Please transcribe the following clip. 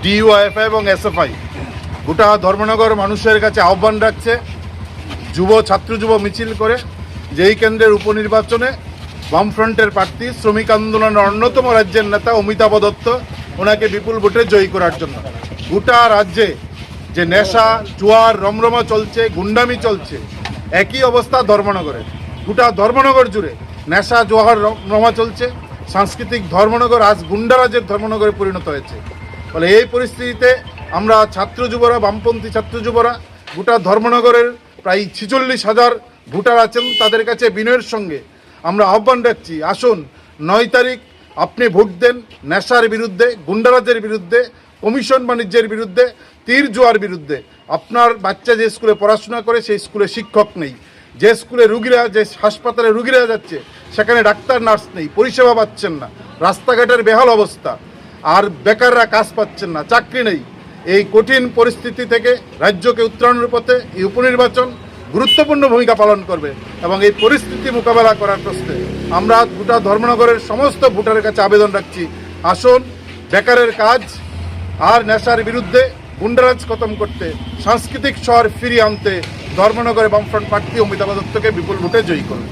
DYFI এবং SFI গোটা ধর্মনগর মানুষের কাছে আহ্বান রাখছে ছাত্র যুব মিছিল করে যেই কেন্দ্রের উপনির্বাচনে বামফ্রন্টের প্রার্থী শ্রমিক আন্দোলনের অন্যতম রাজ্যের নেতা অমিতাভ দত্ত ওনাকে বিপুল ভোটে জয়ী করার জন্য। গোটা রাজ্যে যে নেশা জুয়ার রমরমা চলছে, গুন্ডামি চলছে, একই অবস্থা ধর্মনগরে। গোটা ধর্মনগর জুড়ে নেশা জুয়ার রমরমা চলছে, সাংস্কৃতিক ধর্মনগর আজ গুন্ডারাজের ধর্মনগরে পরিণত হয়েছে। ফলে এই পরিস্থিতিতে আমরা ছাত্র যুবরা, বামপন্থী ছাত্র যুবরা গোটা ধর্মনগরের প্রায় 46,000 ভোটার আছেন, তাদের কাছে বিনয়ের সঙ্গে আমরা আহ্বান রাখছি, আসুন 9 তারিখ আপনি ভোট দেন নেশার বিরুদ্ধে, গুন্ডারাজের বিরুদ্ধে, কমিশন বাণিজ্যের বিরুদ্ধে, তীর জোয়ার বিরুদ্ধে। আপনার বাচ্চা যে স্কুলে পড়াশোনা করে সেই স্কুলে শিক্ষক নেই, যে স্কুলে রুগীরা, যে হাসপাতালে রুগীরা যাচ্ছে সেখানে ডাক্তার নার্স নেই, পরিষেবা পাচ্ছেন না, রাস্তাঘাটের বেহাল অবস্থা, আর বেকাররা কাজ পাচ্ছেন না, চাকরি নেই। এই কঠিন পরিস্থিতি থেকে রাজ্যকে উত্তরণের পথে এই উপনির্বাচন গুরুত্বপূর্ণ ভূমিকা পালন করবে এবং এই পরিস্থিতি মোকাবেলা করার প্রশ্নে আমরা গোটা ধর্মনগরের সমস্ত ভোটারের কাছে আবেদন রাখছি, আসুন বেকারের কাজ আর নেশার বিরুদ্ধে গুন্ডারাজ খতম করতে, সাংস্কৃতিক শহর ফিরিয়ে আনতে ধর্মনগরে বামফ্রন্ট প্রার্থী অমিতাভ দত্তকে বিপুল ভোটে জয়ী করুন।